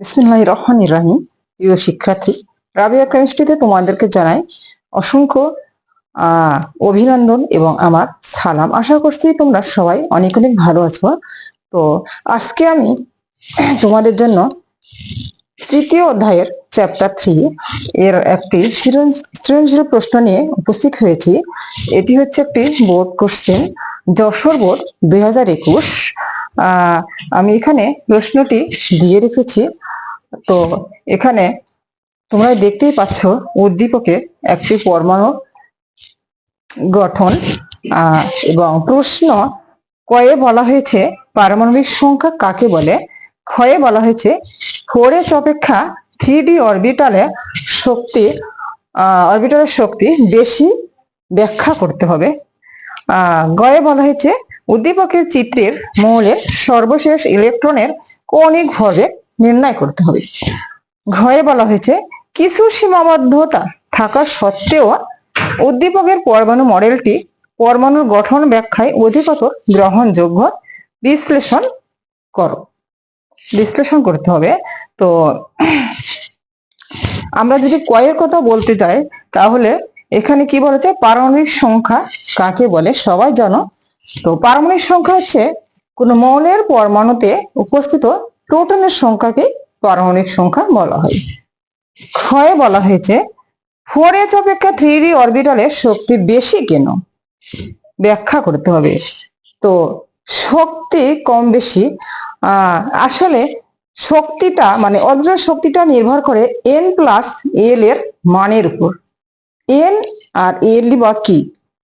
বিসমিল্লাহির রহমানির রহিম। প্রিয় শিক্ষার্থী, রাবিয়া কেমিস্ট্রিতে তোমাদেরকে জানাই অসংখ্য অভিনন্দন এবং আমার সালাম। আশা করছি তোমরা সবাই অনেক অনেক ভালো আছো। তো আজকে আমি তোমাদের জন্য তৃতীয় অধ্যায়ের চ্যাপ্টার 3 এর একটি সৃজনশীল প্রশ্ন নিয়ে উপস্থিত হয়েছি। এটি হচ্ছে একটি বোর্ড কোশ্চেন, যশোর বোর্ড 2021। আমি এখানে প্রশ্নটি দিয়ে রেখেছি। তো এখানে তোমরা দেখতেই পাচ্ছ উদ্দীপকে একটি পরমাণু গঠন এবং প্রশ্ন কয়ে বলা হয়েছে পারমাণবিক সংখ্যা কাকে বলে, ক্ষয়ে বলা হয়েছে 4h অপেক্ষা 3d অরবিটালের শক্তি বেশি ব্যাখ্যা করতে হবে। গয়ে বলা হয়েছে উদ্দীপকের চিত্রের মৌলের সর্বশেষ ইলেকট্রনের কৌণিক ভরবেগ নির্ণয় করতে হবে। ঘয়ে বলা হয়েছে কিছু সীমাবদ্ধতা থাকা সত্ত্বেও উদ্দীপকের পরমাণু মডেলটি পরমাণুর গঠন ব্যাখ্যায় অধিকতর গ্রহণযোগ্য বিশ্লেষণ করতে হবে। তো আমরা যদি কয়ের কথা বলতে যাই তাহলে এখানে কি বলেছে, পারমাণবিক সংখ্যা কাকে বলে সবাই জানো। তো পারমাণবিক সংখ্যা হচ্ছে কোন মৌলের পরমাণুতে উপস্থিত প্রোটনের সংখ্যাকে পারমাণবিক সংখ্যা বলা হয়। ক্ষয়ে বলা হয়েছে 4h অপেক্ষা 3d অরবিটালের শক্তি বেশি কেন, ব্যাখ্যা করতে হবে। তো শক্তি কম বেশি আসলে শক্তিটা মানে অরবিটাল শক্তিটা নির্ভর করে n প্লাস এল এর মানের উপর। n আর এল বা কি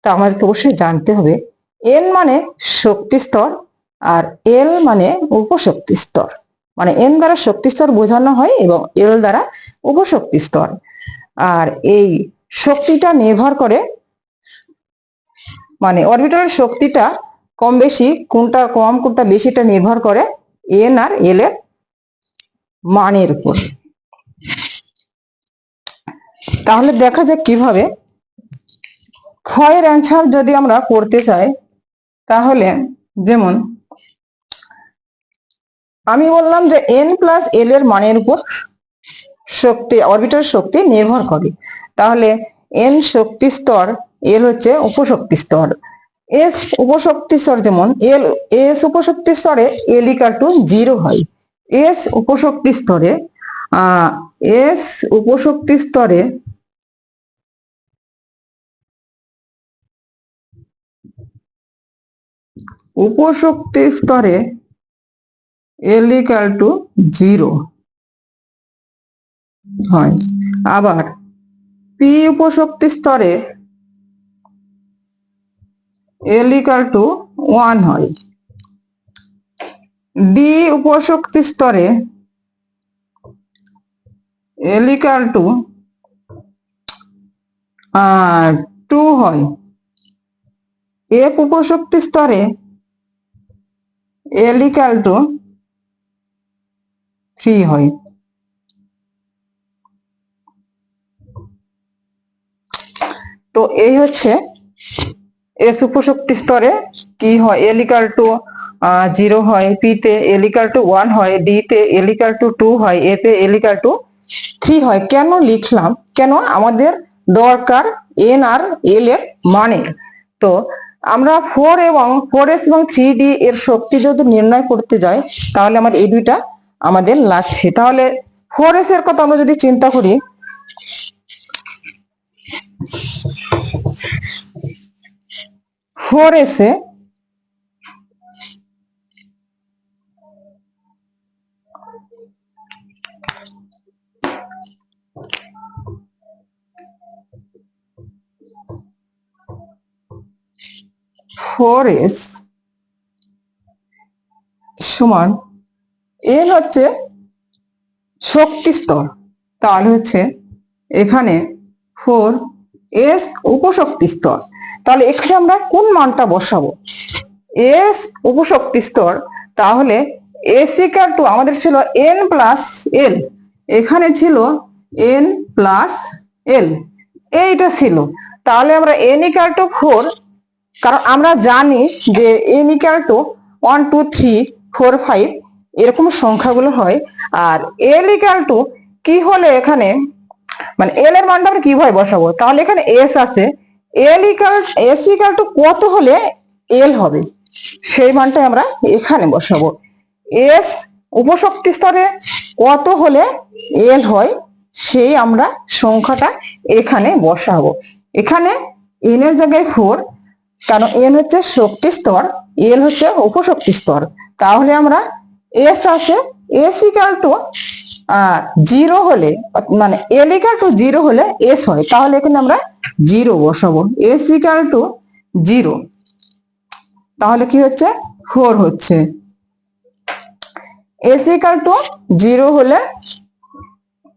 তা আমাদেরকে অবশ্যই জানতে হবে। n মানে শক্তি স্তর আর এল মানে উপশক্তি স্তর। মানে n দ্বারা শক্তি স্তর বোঝানো হয় এবং এল দ্বারা উপশক্তি স্তর। আর এই শক্তিটা নির্ভর করে মানে অরবিটালের শক্তিটা কম বেশি কোনটা কম কোনটা বেশিটা নির্ভর করে এন আর এল এর মানের উপর। তাহলে দেখা যাক কিভাবে। ক্ষয়ের অ্যান্সার যদি আমরা করতে চাই তাহলে যেমন আমি বললাম যে এন প্লাস এল এর মানের উপর শক্তি অরবিটাল শক্তি নির্ভর করে। তাহলে এন শক্তি স্তর, এল হচ্ছে উপশক্তি স্তর। এস উপশক্তি স্তর যেমন এস উপশক্তি স্তরে এল ইকুয়াল টু 0 হয়। এস উপশক্তি স্তরে এস উপশক্তি স্তরে এল ইকুয়াল টু 0 হয়। আবার পি উপশক্তি স্তরে এল ইকুয়াল টু 1 হয়। ডি উপশক্তি স্তরে এল ইকুয়াল টু 2 হয়। এফ উপশক্তি স্তরে এল ইকুয়াল টু 3 হয়। তো এই হচ্ছে এস উপশক্তি স্তরে কি হয়, এল ইকুয়াল টু 0 হয়, পি তে এল ইকুয়াল টু 1 হয়, ডি তে এল ইকুয়াল টু 2 হয়, F A L equal to 3 হয়। কেন লিখলাম, কেন আমাদের দরকার এন আর এল এর মানে। তো আমরা 4s এবং 3d এর শক্তি যদি নির্ণয় করতে যাই তাহলে আমাদের এই দুইটা আমাদের লাগছে। তাহলে 4s এর কথা আমরা যদি চিন্তা করি, 4s এ সমান এন হচ্ছে শক্তি স্তর। তাহলে হচ্ছে এখানে 4s উপশক্তি স্তর। তাহলে এখানে আমরা কোন মানটা বসাবো, এস উপশক্তি স্তর। তাহলে এস ইকুয়াল টু আমাদের ছিল এন প্লাস এল, এখানে ছিল এন প্লাস এল, এইটা ছিল। তাহলে আমরা এন ইকুয়াল টু 4, কারণ আমরা জানি যে এন ইকুয়াল টু 1 2 3 4 5 এরকম সংখ্যাগুলো হয়। আর এল ইকাল টু কি হলে এখানে মানে এল এর মানটা আমরা কিভাবে বসাবো, তাহলে এখানে এস আছে, এস ইকাল টু কত হলে এল হবে সেই মানটাই আমরা এখানে বসাবো। এস উপশক্তি স্তরে কত হলে এল হয় সেই আমরা সংখ্যাটা এখানে বসাবো। এখানে এন এর জায়গায় 4, কারণ এন হচ্ছে শক্তি স্তর, এল হচ্ছে উপশক্তি স্তর। তাহলে আমরা এস আছে, এস ইকাল টু 0 হলে মানে এল ইকাল টু 0 হলে এস হয়, তাহলে এখানে আমরা 0 বসাবো। এস ইকাল টু 0 তাহলে কি হচ্ছে 4 হচ্ছে। এস ইকাল টু 0 হলে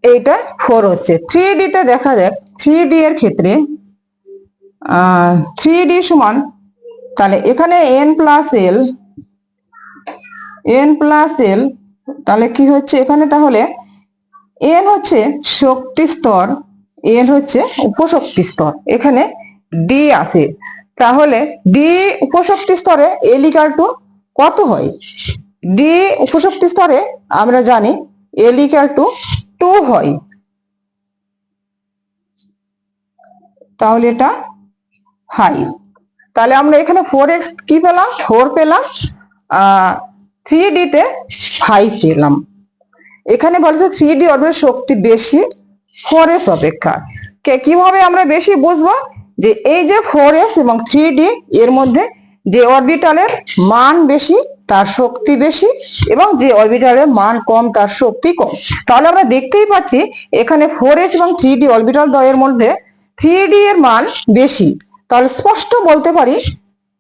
এইটা 4 হচ্ছে। 3D তে দেখা যাক, 3D এর ক্ষেত্রে 3D সমান, তাহলে এখানে n প্লাস এল, তাহলে কি হচ্ছে এখানে, তাহলে এন হচ্ছে শক্তি স্তর, এল হচ্ছে উপশক্তি স্তর, এখানে ডি আছে। তাহলে ডি উপশক্তি স্তরে এল ইকাল টু কত হয়, ডি উপশক্তি স্তরে আমরা জানি এল ইকাল টু 2 হয়। তাহলে এটা হাই, তাহলে আমরা এখানে 4x কি পেলাম, 4 পেলাম, 3D তে 5 পেলাম। এখানে বলছে 3D অরবিটালের শক্তি বেশি 4s অপেক্ষা। কিভাবে আমরা বেশি বুঝবো, যে এই যে 4s এবং 3D এর মধ্যে যে অরবিটালের মান বেশি তার শক্তি বেশি, এবং যে অরবিটালের মান কম তার শক্তি কম। তাহলে আমরা দেখতেই পাচ্ছি এখানে 4s এবং 3D অরবিটাল দ্বয়ের মধ্যে 3D এর মান বেশি, তাহলে স্পষ্ট বলতে পারি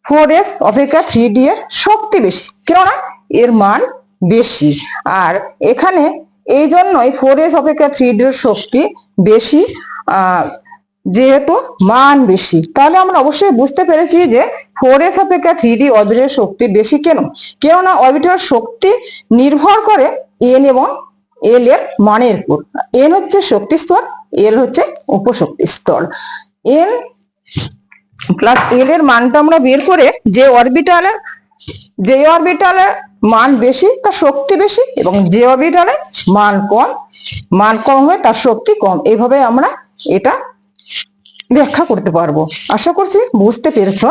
4s অপেক্ষা 3D এর শক্তি বেশি, কেননা এর মান বেশি। আর এখানে এই জন্যই 4s অপেক্ষা 3D এর শক্তি বেশি, যেহেতু মান বেশি। তাহলে আমরা অবশ্যই বুঝতে পেরেছি যে 4s অপেক্ষা 3D অরবিটালের শক্তি বেশি। কেননা অরবিটালের শক্তি নির্ভর করে এন এবং এল এর মানের উপর। এন হচ্ছে শক্তি স্তর, এল হচ্ছে উপশক্তি স্তর। এন প্লাস এল এর মানটা আমরা বের করে যে অরবিটালের মান বেশি তার শক্তি বেশি, এবং যে অরবিটালে মান কম হয় তার শক্তি কম, এইভাবে আমরা এটা ব্যাখ্যা করতে পারবো। আশা করছি বুঝতে পেরেছ।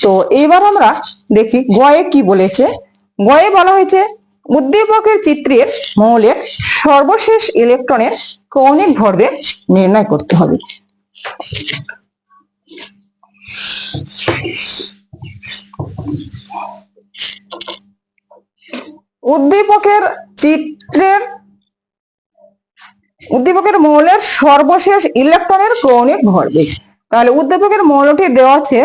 তো এবার আমরা দেখি গয়ে কি বলেছে। গয়ে বলা হয়েছে উদ্দীপকের চিত্রের মৌলের সর্বশেষ ইলেকট্রনের কৌণিক ভরবেগ নির্ণয় করতে হবে। উদ্দীপকের মৌলের সর্বশেষ ইলেকট্রনের কৌণিক ভরবেগ। তাহলে উদ্দীপকের মৌলটি দেওয়া আছে,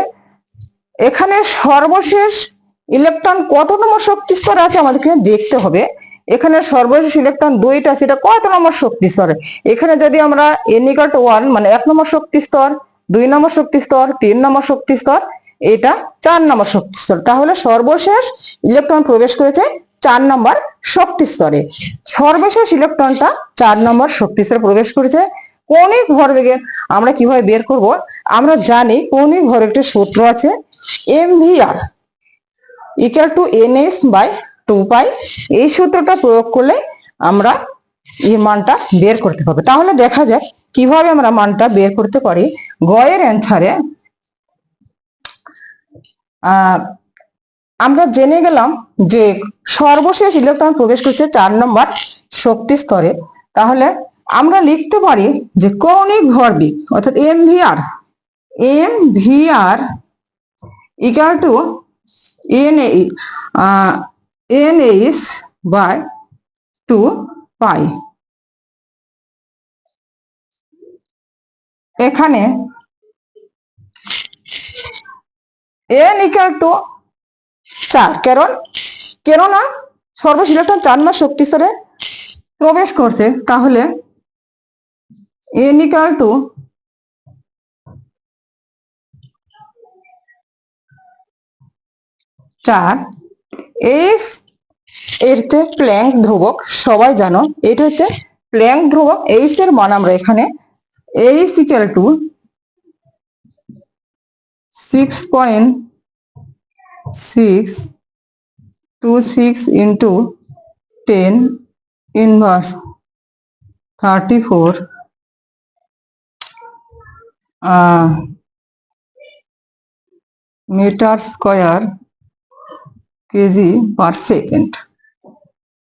এখানে সর্বশেষ ইলেকট্রন কত নম্বর শক্তি স্তরে আছে আমাদেরকে দেখতে হবে। এখানে সর্বশেষ ইলেকট্রন 2টা, সেটা কত নম্বর শক্তি স্তরে। এখানে যদি আমরা n = 1 মানে 1 নম্বর শক্তি স্তর, 2 নম্বর শক্তি স্তর, 3 নম্বর শক্তি স্তর, এটা 4 নম্বর শক্তি স্তর, তাহলে সর্বশেষ ইলেকট্রন প্রবেশ করেছে 4 নম্বর শক্তি স্তরে। সর্বশেষ ইলেকট্রনটা 4 নম্বর শক্তি স্তরে প্রবেশ করেছে। কৌণিক ভরবেগের আমরা কিভাবে বের করব, আমরা জানি কৌণিক ভরবেগের সূত্র আছে mvr = nh/2π। এই সূত্রটা প্রয়োগ করলে আমরা এই মানটা বের করতে পারবো। তাহলে দেখা যাক কিভাবে আমরা মানটা বের করতে পারি। গয়ের অ্যান্সারে আমরা জেনে গেলাম যে সর্বশেষ ইলেকট্রন প্রবেশ করছে 4 নম্বর শক্তি স্তরে। তাহলে আমরা লিখতে পারি যে কৌণিক ভরবেগ অর্থাৎ mvr = nh/2π। এখানে n = 4, কেননা সর্বশেষ ইলেকট্রন 4 নম্বর শক্তি স্তরে প্রবেশ করছে। তাহলে n = 4। h এর হচ্ছে প্ল্যাঙ্ক ধ্রুবক, সবাই জানো এটা হচ্ছে প্ল্যাঙ্ক ধ্রুবক। h এর মান আমরা এখানে h = 6.626 × 10 inverse 34 metre square KG per second.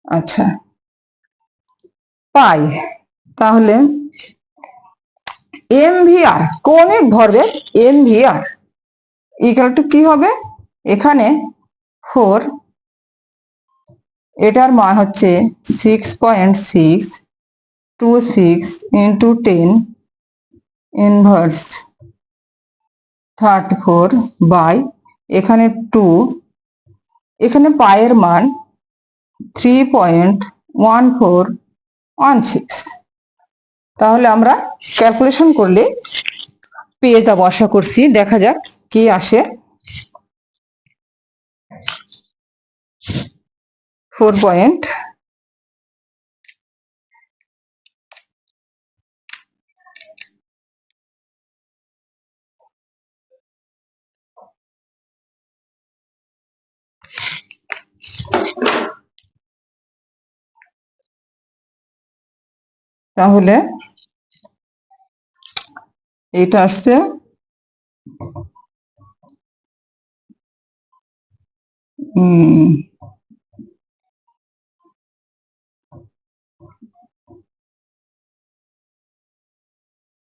আচ্ছা, পাই। তাহলে এমভিআর কৌণিক ভরবেগ এমভিআর ইকুয়াল টু কি হবে? এখানে 4, এটার মান হচ্ছে 6.626 ইন্টু 10 ইনভার্স 34 বাই এখানে 2, এখানে পায়ের মান 3.1416। তাহলে আমরা ক্যালকুলেশন করলে পেয়ে যাবো আশা করছি। দেখা যাক কি আসে। 4 পয়েন্ট তাহলে এটা আসছে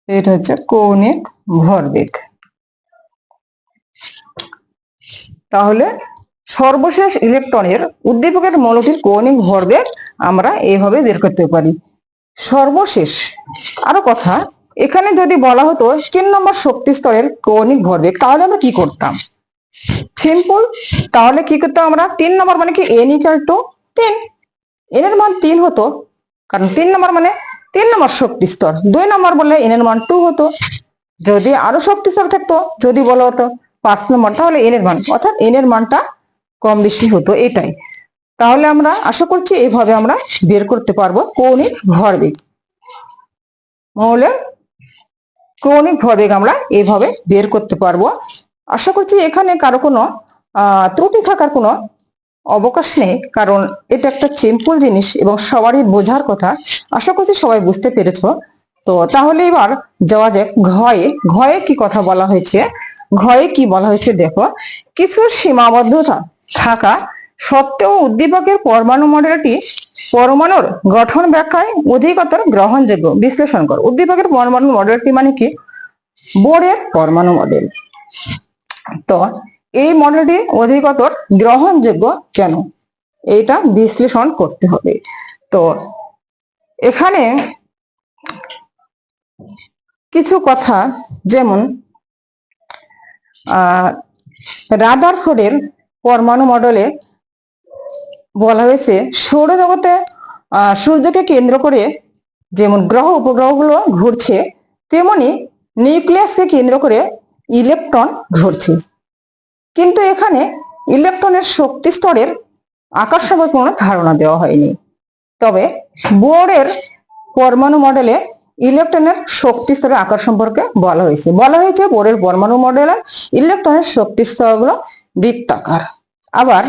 এটা হচ্ছে কৌণিক ভরবেগ। তাহলে সর্বশেষ ইলেকট্রনের উদ্দীপকের মৌলটির কৌণিক ভরবেগ আমরা এইভাবে বের করতে পারি। সর্বশেষ আরো কথা, এখানে যদি বলা হতো 3 নম্বর শক্তি স্তরের কৌণিক ভরবেগ, তাহলে আমরা কি করতাম? সিম্পল। তাহলে কি করতাম আমরা? 3 নম্বর মানে কি n ইকুয়াল টু 3, n এর মান 3 হতো, কারণ 3 নম্বর মানে 3 নম্বর শক্তি স্তর। 2 নম্বর বললে n এর মান 2 হতো। যদি আরো শক্তি স্তর থাকতো, যদি বলা হতো 5 নম্বর, তাহলে n এর মান, অর্থাৎ n এর মানটা কম বেশি হতো, এটাই। তাহলে আমরা আশা করছি এইভাবে আমরা বের করতে পারবো কৌণিক ভরবেগ। মৌলের কৌণিক ভরবেগ আমরা এইভাবে বের করতে পারবো। আশা করছি এখানে কারো কোনো ত্রুটি থাকার কোনো অবকাশ নেই, কারণ এটা একটা সিম্পল জিনিস এবং সবারই বোঝার কথা। আশা করছি সবাই বুঝতে পেরেছো। তো তাহলে এবার যাওয়া যাক ঘয়ে। ঘয়ে কি কথা বলা হয়েছে? ঘয়ে কি বলা হয়েছে দেখো, কিছু সীমাবদ্ধতা থাকা সত্ত্বেও উদ্দীপকের পরমাণু মডেলটি পরমাণুর গঠন ব্যাখ্যায় অধিকতর গ্রহণযোগ্য। বিশ্লেষণ কর। উদ্দীপকের পরমাণু মডেলটি মানে কি? বোরের পরমাণু মডেল। তো এই মডেলটি অধিকতর গ্রহণযোগ্য কেন, এইটা বিশ্লেষণ করতে হবে। তো এখানে কিছু কথা, যেমন রাদারফোর্ডের পরমাণু মডেলে বলা হয়েছে সৌরজগতে সূর্যকে কেন্দ্র করে যেমন গ্রহ উপগ্রহগুলো ঘুরছে, তেমনি নিউক্লিয়াসকে কেন্দ্র করে ইলেকট্রন ঘুরছে। কিন্তু এখানে ইলেকট্রনের শক্তি স্তরের আকার সম্পর্কে কোনো ধারণা দেওয়া হয়নি। তবে বোরের পরমাণু মডেলে ইলেকট্রনের শক্তি স্তরের আকার সম্পর্কে বলা হয়েছে বোরের পরমাণু মডেলে ইলেকট্রনের শক্তি স্তরগুলো বৃত্তাকার। আবার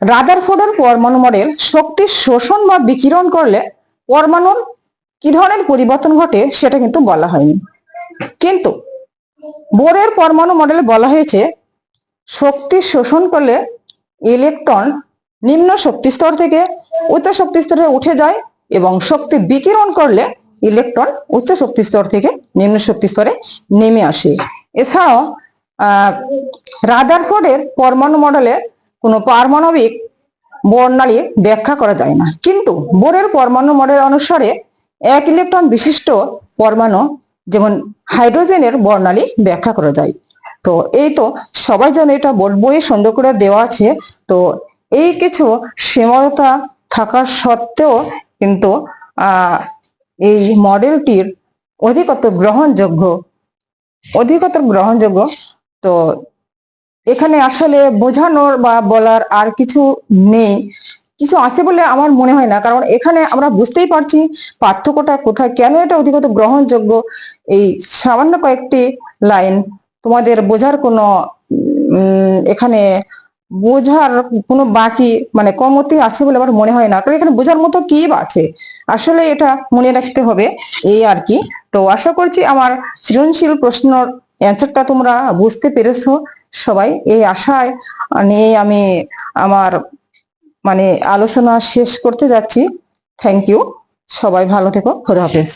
রাদারফোর্ডের পরমাণু মডেল শক্তি শোষণ বা বিকিরণ করলে পরমাণুর কি ধরনের পরিবর্তন ঘটে সেটা কিন্তু বলা হয়নি। কিন্তু বোরের পরমাণু মডেলে বলা হয়েছে শক্তি শোষণ করলে ইলেকট্রন নিম্ন শক্তি স্তর থেকে উচ্চ শক্তি স্তরে উঠে যায় এবং শক্তি বিকিরণ করলে ইলেকট্রন উচ্চ শক্তি স্তর থেকে নিম্ন শক্তি স্তরে নেমে আসে। এছাড়াও রাদারফোর্ডের পরমাণু মডেলে কোনো পারমাণবিক বর্ণালী ব্যাখ্যা করা যায় না, কিন্তু বোরের পরমাণু মডেল অনুসারে এক ইলেকট্রন বিশিষ্ট পরমাণু যেমন হাইড্রোজেনের বর্ণালী ব্যাখ্যা করা যায়। তো এই তো সবাই জানে, এটা বোর্ড বইয়ে সুন্দর করে দেওয়া আছে। তো এই কিছু সীমাবদ্ধতা থাকা সত্ত্বেও কিন্তু এই মডেলটির অধিকতর গ্রহণযোগ্য। তো এখানে আসলে বোঝানোর বা বলার আর কিছু নেই, কিছু আছে বলে আমার মনে হয় না, কারণ এখানে আমরা বুঝতেই পারছি পার্থক্যটা কোথায়, কেন এটা অধিকতর গ্রহণযোগ্য। এই সামান্য কয়েকটি লাইন তোমাদের বোঝার কোনো এখানে বোঝার কোনো বাকি মানে কমতি আছে বলে আমার মনে হয় না, কারণ এখানে বোঝার মতো কি বা আছে, আসলে এটা মনে রাখতে হবে এই আর কি। তো আশা করছি আমার সৃজনশীল প্রশ্নর অ্যান্সারটা তোমরা বুঝতে পেরেছো সবাই, এই আশায় নিয়ে আমি আমার মানে আলোচনা শেষ করতে যাচ্ছি। থ্যাংক ইউ, সবাই ভালো থেকো, খোদা হাফেজ।